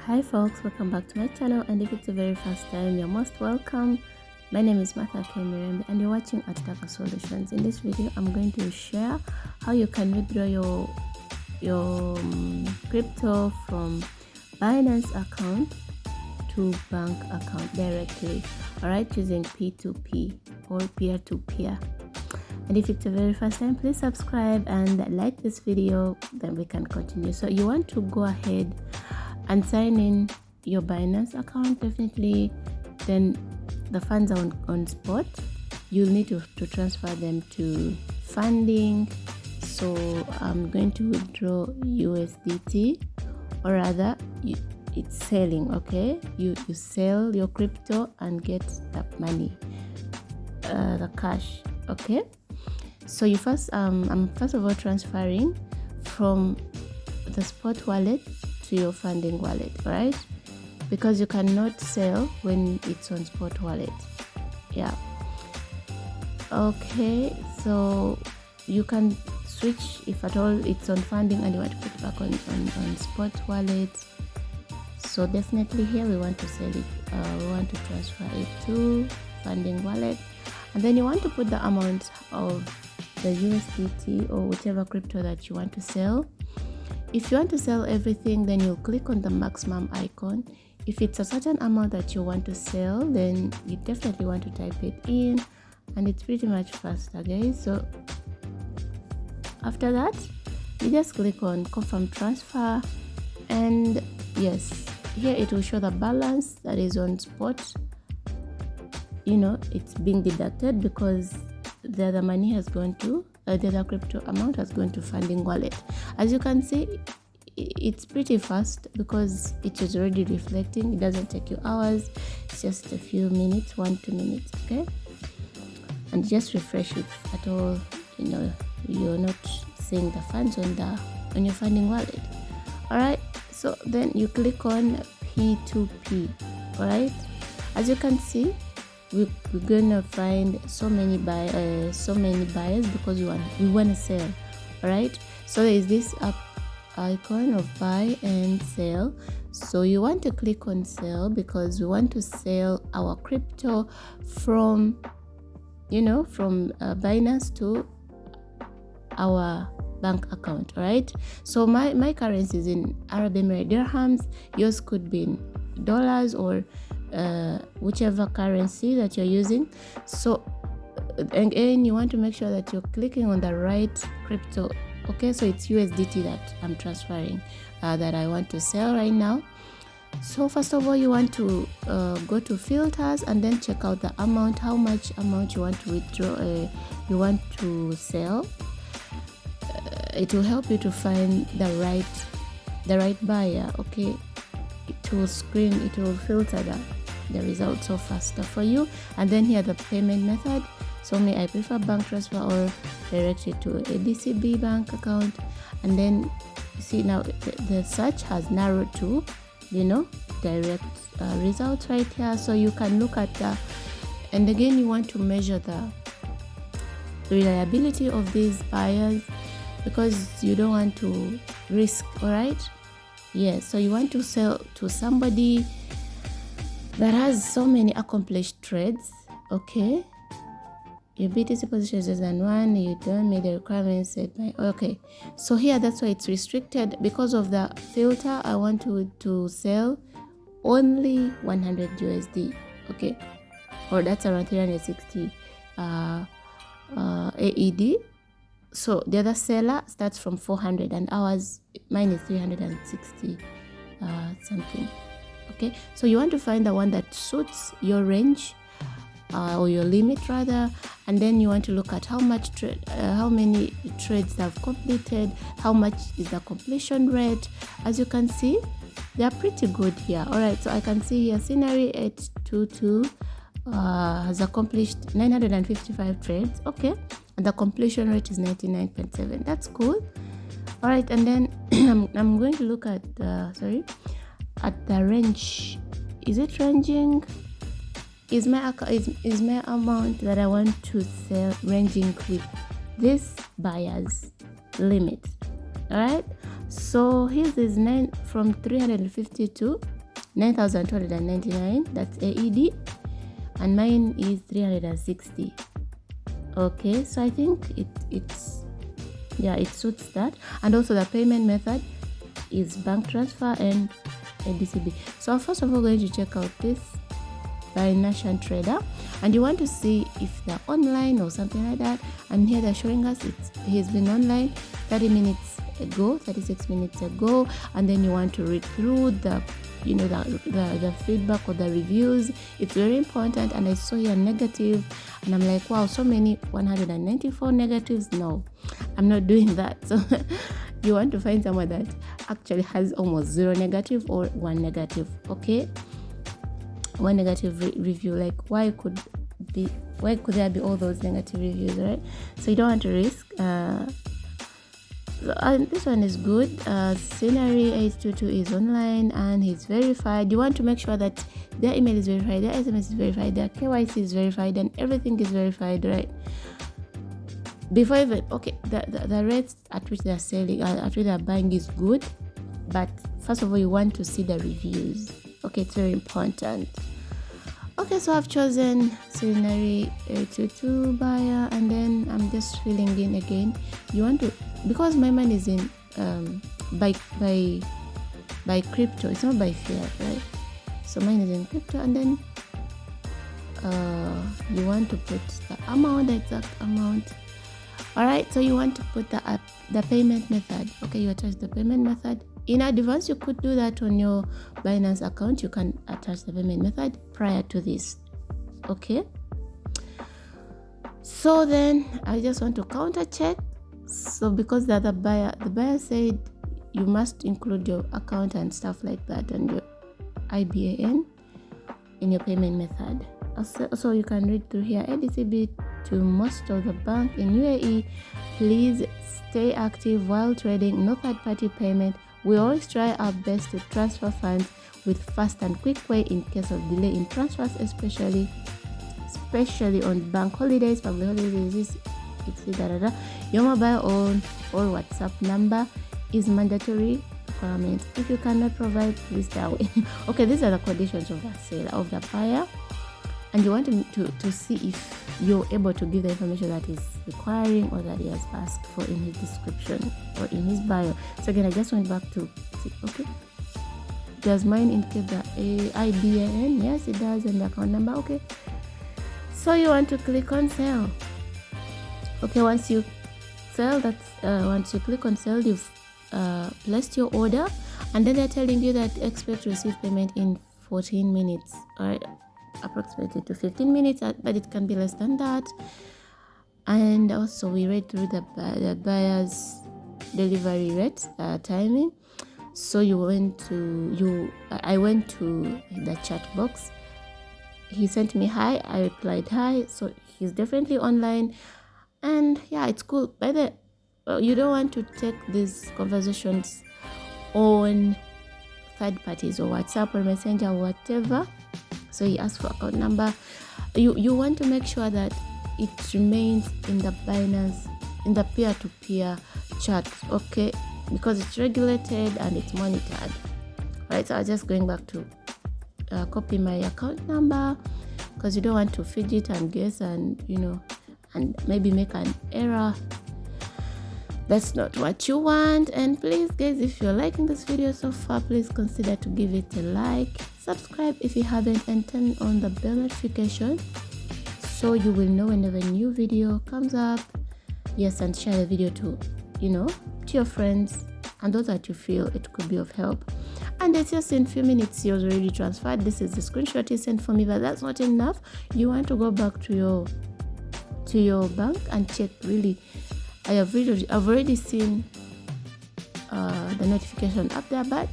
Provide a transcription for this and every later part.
Hi folks, welcome back to my channel, and if it's the very first time, you're most welcome. My name is Martha Kemirembe and you're watching Atutaka Solutions. In this video, I'm going to share how you can withdraw your crypto from Binance account to bank account directly, alright, using p2p or peer-to-peer. And if it's the very first time, please subscribe and like this video, then we can continue. So you want to go ahead and sign in your Binance account. Definitely then the funds are on spot. You'll need to transfer them to funding. So I'm going to withdraw USDT, or rather it's selling. Okay, you sell your crypto and get that money, the cash. Okay, so you I'm first of all transferring from the spot wallet to your funding wallet, right? Because you cannot sell when it's on spot wallet. Yeah, okay, so you can switch if at all it's on funding and you want to put it back on spot wallet. So definitely here we want to sell it, we want to transfer it to funding wallet, and then you want to put the amount of the USDT or whichever crypto that you want to sell. If you want to sell everything, then you'll click on the maximum icon. If it's a certain amount that you want to sell, then you definitely want to type it in, and it's pretty much faster, guys. So after that, you just click on confirm transfer, and yes, here it will show the balance that is on spot. You know, it's being deducted because the other money has gone to the other crypto amount has gone to funding wallet. As you can see, it's pretty fast because it is already reflecting. It doesn't take you hours, it's just a few minutes, 1-2 minutes. Okay, and just refresh it at all, you know, you're not seeing the funds on your funding wallet. All right, so then you click on p2p. all right, as you can see, we're gonna find so many buyers because we want to sell. All right, so there is this up icon of buy and sell. So you want to click on sell because we want to sell our crypto from Binance to our bank account. All right, so my currency is in Arab Emirate dirhams. Yours could be in dollars or whichever currency that you're using. So again, you want to make sure that you're clicking on the right crypto. Okay, so it's USDT that I'm transferring, that I want to sell right now. So first of all, you want to go to filters and then check out the amount, how much amount you want to withdraw, you want to sell. It will help you to find the right buyer. Okay, it will filter the results so faster for you. And then here the payment method. So I prefer bank transfer or direct it to a DCB bank account. And then you see now the search has narrowed to direct results right here. So you can look at and again you want to measure the reliability of these buyers because you don't want to risk. All right, yes, so you want to sell to somebody that has so many accomplished trades. Okay, your BTC position is less than 1, you don't meet the requirements set by. Okay, so here that's why it's restricted because of the filter. I want to sell only 100 USD. Okay, or that's around 360 AED. So the other seller starts from 400 and mine is 360 something. Okay, so you want to find the one that suits your range or your limit rather, and then you want to look at how many trades they have completed, how much is the completion rate. As you can see, they are pretty good here. All right, so I can see here Scenery 822 has accomplished 955 trades. Okay, and the completion rate is 99.7. That's cool. All right, and then I'm going to look at at the range. Is it ranging? Is my amount that I want to sell ranging with this buyer's limit? All right, So his is from 352 9,299, that's AED, and mine is 360. Okay, so I think it suits that. And also the payment method is bank transfer and ADCB. So first of all, we're going to check out this Binance Trader, and you want to see if they're online or something like that. And here they're showing us he's been online 30 minutes ago, 36 minutes ago, and then you want to read through the feedback or the reviews. It's very important. And I saw here negative, and I'm like, wow, so many, 194 negatives. No, I'm not doing that. So you want to find someone that actually has almost 0 negative or 1 negative. Okay, 1 negative review. Like, why could there be all those negative reviews, right? So you don't want to risk. And this one is good. Scenery 822 is online and he's verified. You want to make sure that their email is verified, their SMS is verified, their KYC is verified, and everything is verified, right? Before even, okay, the rates at which they're selling, at which they're buying is good, but first of all, you want to see the reviews. Okay, it's very important. Okay, so I've chosen Scenery 822 buyer, and then I'm just filling in again. You want to, because my money is in by crypto, it's not by fiat, right? So mine is in crypto, and then you want to put the amount, the exact amount. All right, so you want to put the payment method. Okay, you attach the payment method. In advance, you could do that on your Binance account. You can attach the payment method prior to this. Okay, so then I just want to counter check. So because the buyer said you must include your account and stuff like that, and your IBAN in your payment method. Also, you can read through here. ADCB to most of the bank in UAE. Please stay active while trading. No third-party payment. We always try our best to transfer funds with fast and quick way in case of delay in transfers, especially on bank holidays, public holidays. Your mobile or WhatsApp number is mandatory requirement. If you cannot provide, please stay away. Okay, these are the conditions of the seller, of the buyer, and you want to see if you're able to give the information that is requiring or that he has asked for in his description or in his bio. So again, I just went back to see. Okay, does mine indicate the IBAN? Yes, it does, and the account number. Okay, so you want to click on sell. Okay, once you click on sell, you've placed your order, and then they're telling you that expect to receive payment in 14 minutes or approximately to 15 minutes, but it can be less than that. And also we read through the buyer's delivery rate timing. So I went to the chat box. He sent me hi, I replied hi. So he's definitely online, and yeah, it's cool. By the you don't want to take these conversations on third parties or WhatsApp or Messenger or whatever. So he asked for account number. You want to make sure that it remains in the Binance, in the peer-to-peer chat, okay? Because it's regulated and it's monitored. Right, so I'm just going back to copy my account number, because you don't want to fidget and guess and and maybe make an error. That's not what you want. And please guys, if you're liking this video so far, please consider to give it a like, subscribe if you haven't, and turn on the bell notification so you will know whenever a new video comes up. Yes, and share the video to your friends and those that you feel it could be of help. And it's just in few minutes you're already transferred. This is the screenshot he sent for me, but that's not enough. You want to go back to your bank and check really. I've already seen the notification up there, but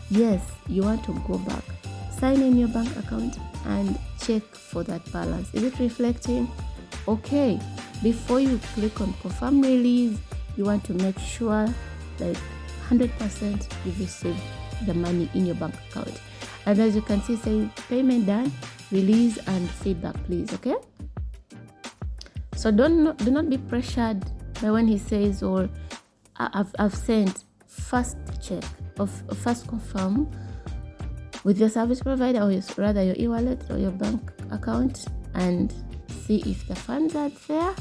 yes, you want to go back, sign in your bank account and check for that balance. Is it reflecting? Okay, before you click on confirm release, you want to make sure like 100% you've received the money in your bank account. And as you can see, say payment done, release, and feedback please. Okay, so do not be pressured by when he says, or I've sent, first check or first confirm with your service provider, or rather your e-wallet or your bank account, and see if the funds are there.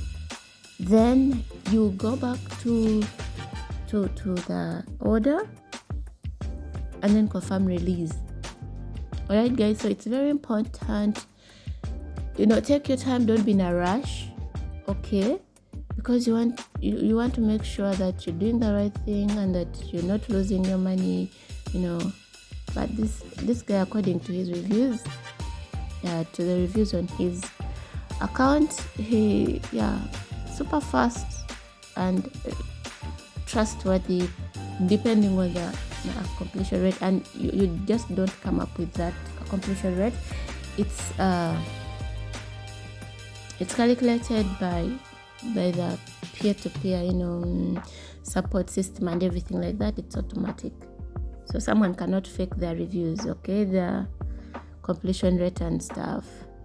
Then you go back to the order and then confirm release. All right, guys, so it's very important, take your time, don't be in a rush, okay, because you want to make sure that you're doing the right thing and that you're not losing your money, but this guy, according to his reviews, to the reviews on his account, he super fast and trustworthy, depending on the completion rate, and you just don't come up with that completion rate. It's calculated by the peer-to-peer support system and everything like that. It's automatic, so someone cannot fake their reviews, okay, the completion rate and stuff,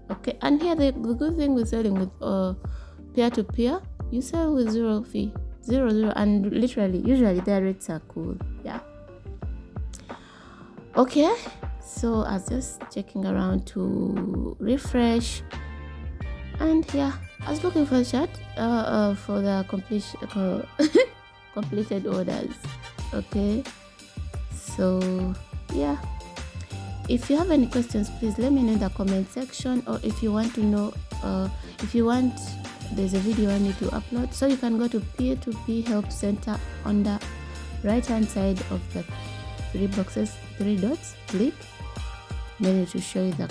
okay. And here the good thing with selling with peer-to-peer, you sell with zero fee, zero, and literally usually their rates are cool. Okay, so I was just checking around to refresh, and I was looking for the chat for the completed orders, okay. So if you have any questions, please let me know in the comment section, or if you want to know, there's a video I need to upload, so you can go to P2P Help Center on the right hand side of the 3 dots, click, then it will show you the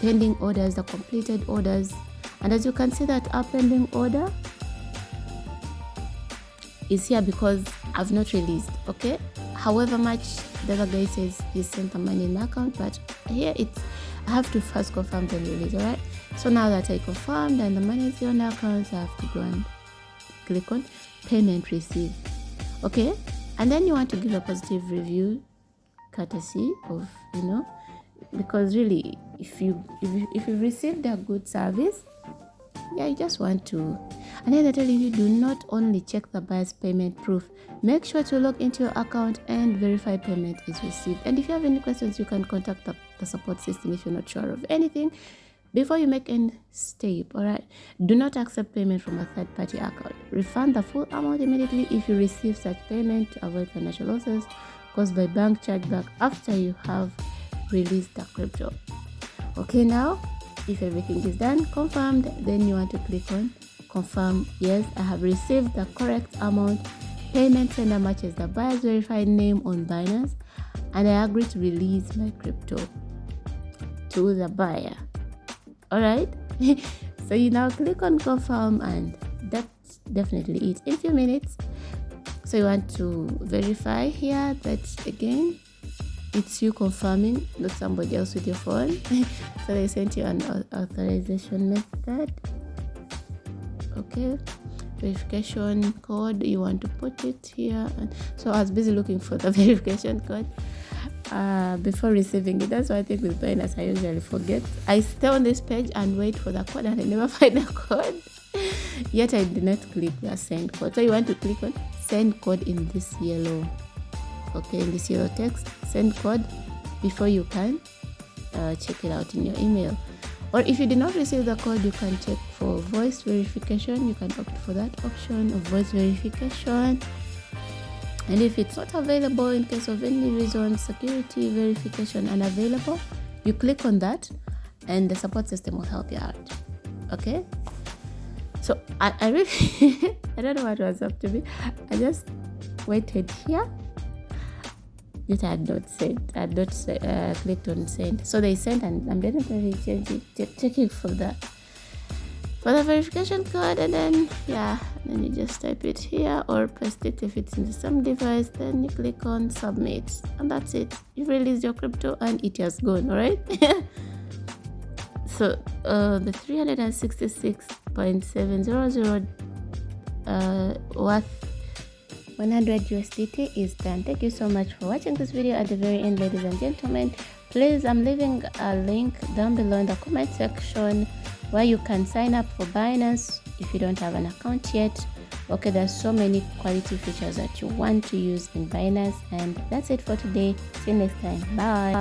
pending orders, the completed orders, and as you can see that our pending order is here because I've not released, okay. However much the other guy says he sent the money in my account, but here I have to first confirm the release. All right, so now that I confirmed and the money is on the account, I have to go and click on payment received, okay. And then you want to give a positive review, courtesy of, because really, if you received a good service, you just want to. And then they're telling you, do not only check the buyer's payment proof, make sure to log into your account and verify payment is received. And if you have any questions, you can contact the support system if you're not sure of anything before you make any step. All right, do not accept payment from a third-party account. Refund the full amount immediately if you receive such payment to avoid financial losses caused by bank chargeback after you have released the crypto. Okay, now if everything is done, confirmed, then you want to click on confirm. Yes, I have received the correct amount. Payment sender matches the buyer's verified name on Binance, and I agree to release my crypto to the buyer. All right, so you now click on confirm, and that's definitely it in a few minutes. So you want to verify here that again it's you confirming, not somebody else with your phone. So they sent you an authorization method, okay. Verification code, you want to put it here, and so I was busy looking for the verification code before receiving it. That's why I think with Binance I usually forget. I stay on this page and wait for the code, and I never find the code. Yet I did not click the send code. So you want to click on send code in this yellow, okay, in this yellow text, send code, before you can check it out in your email. Or if you did not receive the code, you can check for voice verification. You can opt for that option of voice verification. And if it's not available, in case of any reason, security verification unavailable, you click on that and the support system will help you out, okay. So I really I don't know what was up to me. I just waited here. Yet I had not sent. I had not clicked on send. So they sent, and I'm definitely checking for the verification code, and then then you just type it here or paste it if it's in the same device. Then you click on submit, and that's it. You've released your crypto and it has gone. All right. So the 366.700 worth 100 USDT is done. Thank you so much for watching this video. At the very end, ladies and gentlemen, please, I'm leaving a link down below in the comment section where you can sign up for Binance if you don't have an account yet. Okay, there's so many quality features that you want to use in Binance. And that's it for today. See you next time. Bye.